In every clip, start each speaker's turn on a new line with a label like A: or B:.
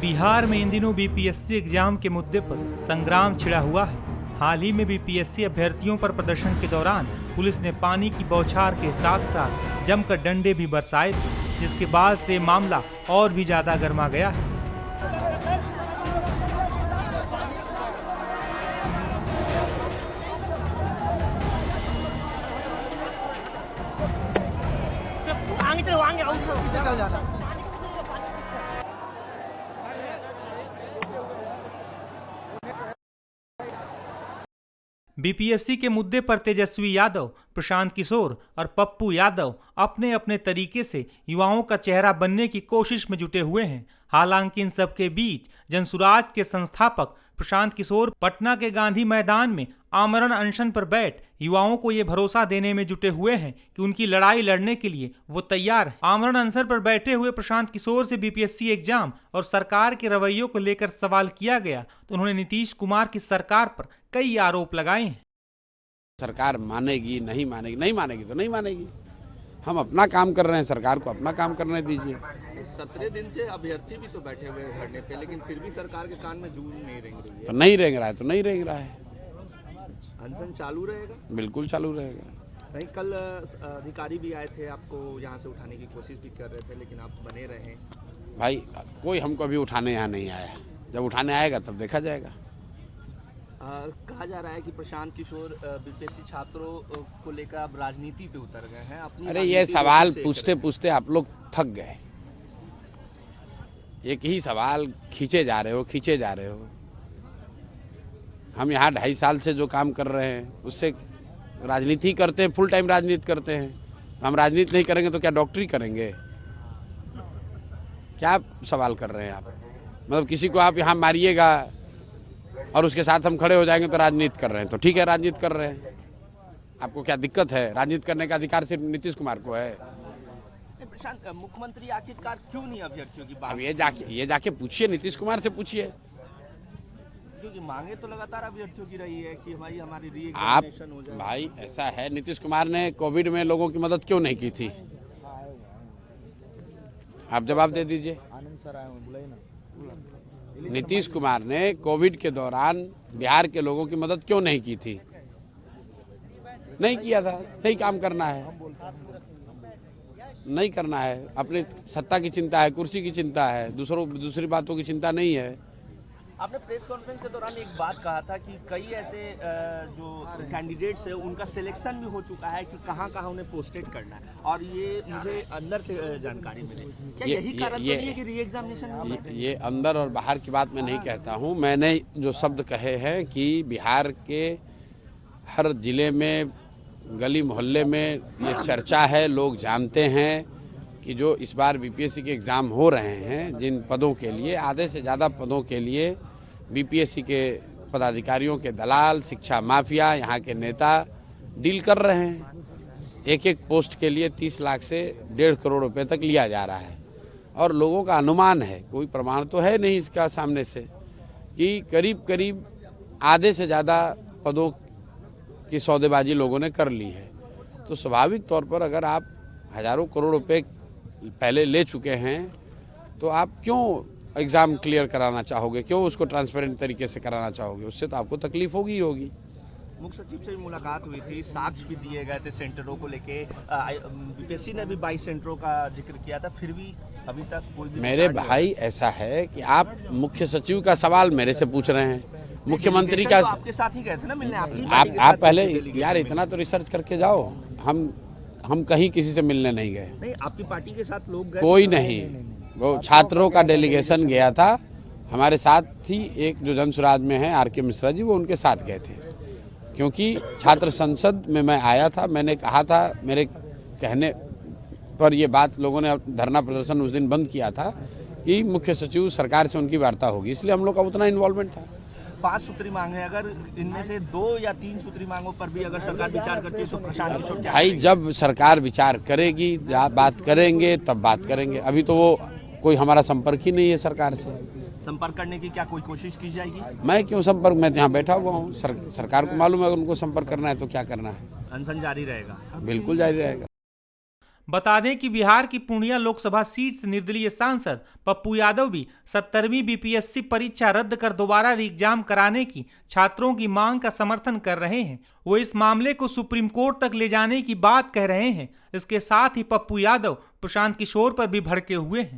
A: बिहार में इन दिनों BPSC exam के मुद्दे पर संग्राम छिड़ा हुआ है। हाल ही में बीपीएससी अभ्यर्थियों पर प्रदर्शन के दौरान पुलिस ने पानी की बौछार के साथ साथ जमकर डंडे भी बरसाए थे, जिसके बाद से मामला और भी ज्यादा गर्मा गया है। बीपीएससी के मुद्दे पर तेजस्वी यादव, प्रशांत किशोर और पप्पू यादव अपने अपने तरीके से युवाओं का चेहरा बनने की कोशिश में जुटे हुए हैं। हालांकि इन सबके बीच जनसुराज के संस्थापक प्रशांत किशोर पटना के गांधी मैदान में आमरण अनशन पर बैठ युवाओं को ये भरोसा देने में जुटे हुए हैं कि उनकी लड़ाई लड़ने के लिए वो तैयार है। आमरण अनशन पर बैठे हुए प्रशांत किशोर से बीपीएससी एग्जाम और सरकार के रवैयों को लेकर सवाल किया गया तो उन्होंने नीतीश कुमार की सरकार पर कई आरोप लगाए हैं।
B: सरकार मानेगी नहीं मानेगी, नहीं मानेगी तो नहीं मानेगी। हम अपना काम कर रहे हैं, सरकार को अपना काम करने दीजिए।
C: 17 दिन से अभ्यर्थी भी तो बैठे हुए हैं धरने पे, लेकिन फिर भी सरकार के कान में जूं नहीं रेंग रही है।
B: तो नहीं रेंग रहा है तो नहीं रेंग रहा है।
C: अनशन चालू रहेगा?
B: बिल्कुल चालू रहेगा।
C: नहीं, कल अधिकारी भी आए थे, आपको यहाँ से उठाने की कोशिश भी कर रहे थे, लेकिन आप बने रहे।
B: भाई कोई हमको अभी उठाने यहाँ नहीं आया, जब उठाने आएगा तब देखा जाएगा।
C: कहा जा रहा है कि प्रशांत किशोर बीपीएससी छात्रों को लेकर अब राजनीति पे उतर गए हैं। अपनी
B: अरे ये सवाल पूछते पूछते आप लोग थक गए। एक ही सवाल खींचे जा रहे हो। हम यहाँ 2.5 साल से जो काम कर रहे हैं उससे राजनीति करते हैं, फुल टाइम राजनीति करते हैं। तो हम राजनीति नहीं करेंगे तो क्या डॉक्टरी करेंगे? क्या सवाल कर रहे हैं आप? मतलब किसी को आप यहाँ मारिएगा और उसके साथ हम खड़े हो जाएंगे तो राजनीति कर रहे हैं। तो ठीक है, राजनीति कर रहे हैं। आपको क्या दिक्कत है? राजनीति करने का अधिकार सिर्फ नीतीश कुमार को है।
C: प्रशांत, मुख्यमंत्री आखिरकार क्यों नहीं अभ्यर्थियों की बात?
B: अब ये जाके पूछिए, नीतीश कुमार से पूछिए।
C: क्योंकि मांगे तो लगातार अभ्यर्थियों की रही है कि हमारी
B: आप
C: री-एग्जामिनेशन हो जाए।
B: भाई ऐसा है, नीतीश कुमार ने कोविड में लोगों की मदद क्यों नहीं की थी? आप जवाब दे दीजिए। नीतीश कुमार ने कोविड के दौरान बिहार के लोगों की मदद क्यों नहीं की थी? नहीं किया था। नहीं काम करना है, नहीं करना है। अपने सत्ता की चिंता है, कुर्सी की चिंता है, दूसरी बातों की चिंता नहीं है।
C: आपने प्रेस कॉन्फ्रेंस के दौरान एक बात कहा था कि कई ऐसे जो कैंडिडेट्स हैं उनका सिलेक्शन भी हो चुका है कि कहां उन्हें पोस्टेड करना है, और ये मुझे अंदर से जानकारी मिली। क्या यही कारण तो नहीं है कि री एग्जामिनेशन?
B: ये अंदर और बाहर की बात मैं नहीं कहता हूं। मैंने जो शब्द कहे हैं कि बिहार के हर जिले में, गली मोहल्ले में ये चर्चा है, लोग जानते हैं कि जो इस बार बीपीएससी के एग्ज़ाम हो रहे हैं, जिन पदों के लिए, आधे से ज़्यादा पदों के लिए बीपीएससी के पदाधिकारियों के दलाल, शिक्षा माफिया, यहाँ के नेता डील कर रहे हैं। एक पोस्ट के लिए 30 लाख से 1.5 करोड़ रुपए तक लिया जा रहा है। और लोगों का अनुमान है, कोई प्रमाण तो है नहीं इसका सामने से, कि करीब आधे से ज़्यादा पदों की सौदेबाजी लोगों ने कर ली है। तो स्वाभाविक तौर पर अगर आप हज़ारों करोड़ रुपए पहले ले चुके हैं तो आप क्यों एग्ज़ाम क्लियर कराना चाहोगे? क्यों उसको ट्रांसपेरेंट तरीके से कराना चाहोगे? उससे तो आपको तकलीफ होगी ही होगी।
C: मुख्य सचिव से भी मुलाकात हुई थी, साक्ष्य भी दिए गए थे सेंटरों को लेके। बीपीएससी ने भी 22 सेंटरों का जिक्र किया था, फिर भी अभी तक कोई भी।
B: मेरे भाई ऐसा है कि आप मुख्य सचिव का सवाल मेरे से पूछ रहे हैं, मुख्यमंत्री का।
C: आपके साथ ही गए थे ना मिलने?
B: आप पहले यार इतना तो रिसर्च करके जाओ। हम कहीं किसी से मिलने नहीं गए।
C: नहीं, आपकी पार्टी के साथ लोग गए?
B: कोई नहीं, वो छात्रों का डेलीगेशन गया था। हमारे साथ ही एक जो जनसुराज में है आर के मिश्रा जी, वो उनके साथ गए थे। क्योंकि छात्र संसद में मैं आया था, मैंने कहा था, मेरे कहने पर ये बात लोगों ने धरना प्रदर्शन उस दिन बंद किया था कि मुख्य सचिव सरकार से उनकी वार्ता होगी, इसलिए हम लोग का उतना इन्वॉल्वमेंट था।
C: 5 सूत्री मांग है, अगर इनमें से 2 या 3 सूत्री मांगों पर भी अगर सरकार विचार करती है तो प्रशांत किशोर
B: भाई जब सरकार विचार करेगी, बात करेंगे तब बात करेंगे। अभी तो वो कोई हमारा संपर्क ही नहीं है सरकार से।
C: संपर्क करने की क्या कोई कोशिश की जाएगी?
B: मैं क्यों संपर्क, मैं यहाँ बैठा हुआ हूँ। सरकार को मालूम है अगर उनको संपर्क करना है तो क्या करना है।
C: अनशन जारी रहेगा?
B: बिल्कुल जारी रहेगा।
A: बता दें कि बिहार की पूर्णिया लोकसभा सीट से निर्दलीय सांसद पप्पू यादव भी 70वीं बीपीएससी परीक्षा रद्द कर दोबारा एग्जाम कराने की छात्रों की मांग का समर्थन कर रहे हैं। वो इस मामले को सुप्रीम कोर्ट तक ले जाने की बात कह रहे हैं। इसके साथ ही पप्पू यादव प्रशांत किशोर पर भी भड़के हुए हैं।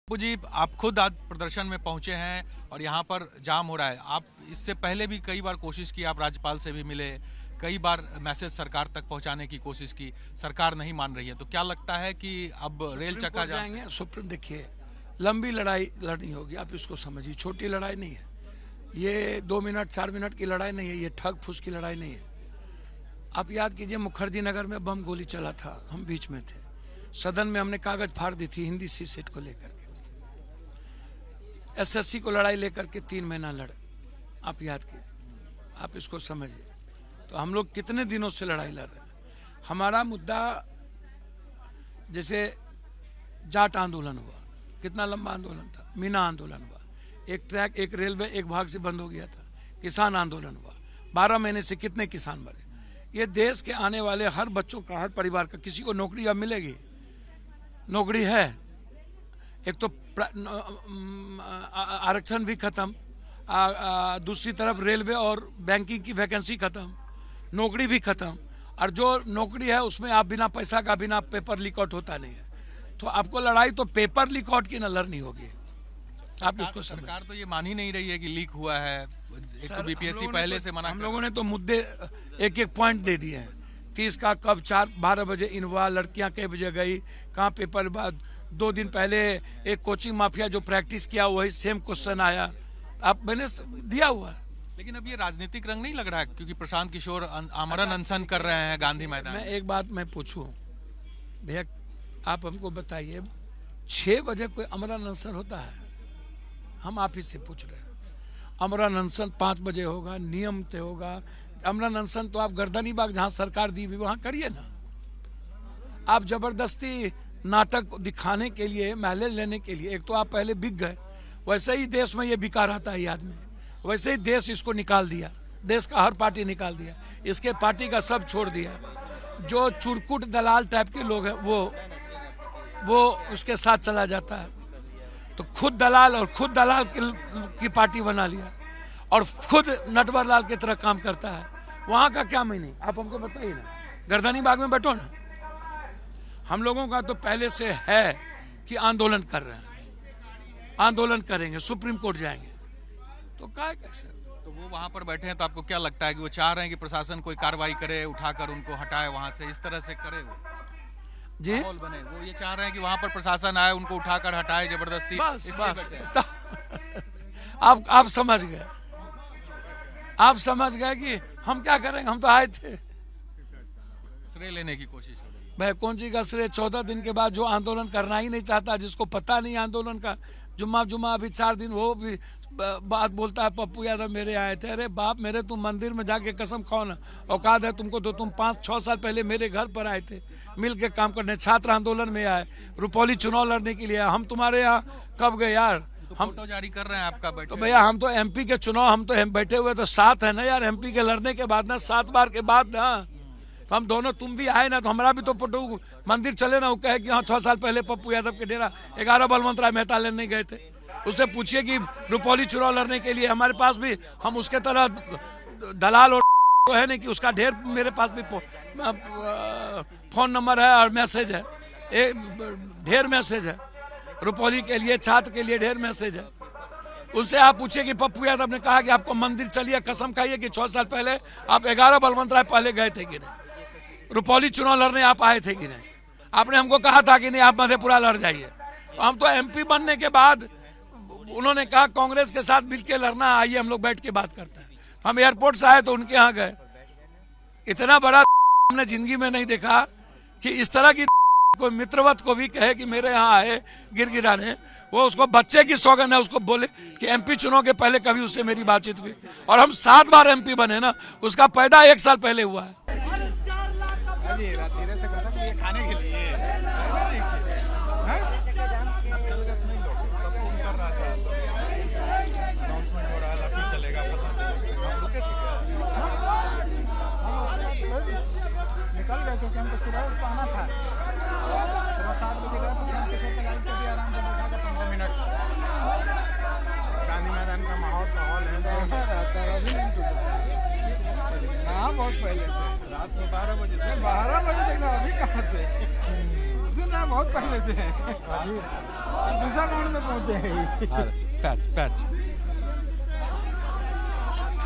D: पप्पू जी, आप खुद आज प्रदर्शन में पहुंचे हैं और यहाँ पर जाम हो रहा है। आप इससे पहले भी कई बार कोशिश की, आप राज्यपाल से भी मिले, कई बार मैसेज सरकार तक पहुंचाने की कोशिश की, सरकार नहीं मान रही है। तो क्या लगता है कि अब रेल चक्का
E: जाएंगे? सुप्रीम देखिए, लंबी लड़ाई लड़नी होगी, आप इसको समझिए। छोटी लड़ाई नहीं है ये, 2 मिनट 4 मिनट की लड़ाई नहीं है ये, ठग फूस की लड़ाई नहीं है। आप याद कीजिए, मुखर्जी नगर में बम गोली चला था, हम बीच में थे, सदन में हमने कागज फाड़ दी थी हिंदी सी सेट को लेकर के। एसएससी को लड़ाई लेकर के 3 महीना लड़े, आप याद कीजिए, आप इसको समझिए। तो हम लोग कितने दिनों से लड़ाई लड़ रहे हैं। हमारा मुद्दा जैसे जाट आंदोलन हुआ, कितना लंबा आंदोलन था, मीना आंदोलन हुआ, एक ट्रैक एक रेलवे एक भाग से बंद हो गया था, किसान आंदोलन हुआ, 12 महीने से कितने किसान मरे। ये देश के आने वाले हर बच्चों का, हर परिवार का, किसी को नौकरी अब मिलेगी, नौकरी है, एक तो आरक्षण भी खत्म, दूसरी तरफ रेलवे और बैंकिंग की वैकेंसी खत्म, नौकरी भी खत्म, और जो नौकरी है उसमें आप बिना पैसा का, बिना पेपर लीक आउट होता नहीं है। तो आपको लड़ाई तो पेपर लीक आउट की न लड़नी होगी। आप इसको
D: सरकार तो ये मान ही नहीं रही है कि लीक हुआ है। एक तो बीपीएससी पहले से मना,
E: हम लोगों ने तो मुद्दे एक एक पॉइंट दे दिए हैं। 30 का कब 12 बजे इनवा, लड़कियां कई बजे गई, कहाँ पेपर, बाद 2 दिन पहले एक कोचिंग माफिया जो प्रैक्टिस किया वही सेम क्वेश्चन आया, आप मैंने दिया हुआ है।
D: लेकिन अब ये राजनीतिक रंग नहीं लग रहा है, क्योंकि प्रशांत किशोर आमरण अनशन कर रहे हैं गांधी मैदान।
E: मैं एक बात मैं पूछूं भैया, आप हमको बताइए, 6 बजे कोई आमरण अनशन होता है? हम आप ही से पूछ रहे हैं। आमरण अनशन 5 बजे होगा, नियम तय होगा। आमरण अनशन तो आप गर्दनी बाग जहां सरकार दी हुई वहां करिए ना। आप जबरदस्ती नाटक दिखाने के लिए, महले लेने के लिए, एक तो आप पहले बिक गए, वैसे ही देश में ये बिका रहता है आदमी, वैसे ही देश इसको निकाल दिया, देश का हर पार्टी निकाल दिया, इसके पार्टी का सब छोड़ दिया। जो चुरकुट दलाल टाइप के लोग हैं वो उसके साथ चला जाता है। तो खुद दलाल और खुद दलाल की पार्टी बना लिया और खुद नटवर लाल की तरह काम करता है। वहां का क्या मीनिंग, आप हमको बताइए ना। गर्दनी बाग में बैठो ना। हम लोगों का तो पहले से है कि आंदोलन कर रहे हैं, आंदोलन करेंगे, सुप्रीम कोर्ट जाएंगे, तो क्या कैसे।
D: तो वो वहां पर बैठे हैं, तो आपको क्या लगता है कि वो चाह रहे हैं कि प्रशासन कोई कार्रवाई करे, उठाकर उनको हटाए वहां से, इस तरह से करे वो
E: जी
D: माहौल बने? वो ये चाह रहे हैं कि वहां पर प्रशासन आए, उनको उठाकर हटाए जबरदस्ती।
E: बस आप समझ गए, आप समझ गए कि हम क्या करेंगे। हम तो आए थे,
D: श्रेय लेने की कोशिश हो रही है।
E: भाई कौन सी का श्रेय? 14 दिन के बाद जो आंदोलन करना ही नहीं चाहता, जिसको पता नहीं आंदोलन का, जुम्मा अभी 4 दिन वो भी बात बोलता है, पप्पू यादव मेरे आए थे। अरे बाप मेरे, तुम मंदिर में जाके कसम खाओ ना, औकात है तुमको तो तुम 5-6 साल पहले मेरे घर पर आए थे, मिल के काम करने, छात्र आंदोलन में आए, रुपौली चुनाव लड़ने के लिए। हम तुम्हारे यहाँ कब गए यार?
D: तो
E: हम
D: फोटो जारी कर रहे हैं आपका बैठे।
E: तो भैया हम तो एमपी के चुनाव, हम तो बैठे हुए तो 7 है ना यार, एमपी के लड़ने के बाद ना, 7 बार के बाद ना, तो हम दोनों, तुम भी आए ना, तो हमारा भी तो फोटो मंदिर चले ना। वो कहे कि हाँ 6 साल पहले पप्पू यादव के डेरा 11 बलवंत राय मेहता लेने गए थे। उससे पूछिए कि रुपौली चुनाव लड़ने के लिए हमारे पास भी, हम उसके तरह दलाल और तो है नहीं कि उसका ढेर, मेरे पास भी फोन नंबर है और मैसेज है, ढेर मैसेज है रुपौली के लिए, छात्र के लिए ढेर मैसेज है। उनसे आप पूछिए कि पप्पू यादव ने कहा कि आपको मंदिर चलिए, कसम खाइए कि 6 साल पहले आप 11 बलवंत राय पहले गए थे कि नहीं, रुपौली चुनाव लड़ने आप आए थे कि नहीं। आपने हमको कहा था कि नहीं आप मधेपुरा लड़ जाइए। तो हम तो एमपी बनने के बाद उन्होंने कहा कांग्रेस के साथ मिलकर लड़ना, आइए हम लोग बैठ के बात करते हैं। हम एयरपोर्ट से आए तो उनके यहाँ गए। इतना बड़ा हमने जिंदगी में नहीं देखा कि इस तरह की कोई मित्रवत को भी कहे कि मेरे यहाँ आए गिरगिराने। वो उसको बच्चे की सौगंध है, उसको बोले कि एमपी चुनाव के पहले कभी उससे मेरी बातचीत हुई, और हम 7 बार एमपी बने ना, उसका पैदा 1 साल पहले हुआ है।
F: खाने के लिए निकल गए क्योंकि हमको सुबह तो आना था। सुबह 7 बजे गए तो प्रशांत किशोर का गाड़ी कभी आराम से बैठा के 15 मिनट। गांधी मैदान का माहौल है अभी नहीं टूटा। हाँ बहुत पहले से, रात में 12 बजे तक। 12 बजे तक अभी कहाँ थे? सुना बहुत पहले से अभी दूसरा राउंड में पहुँचे हैं।
D: पैच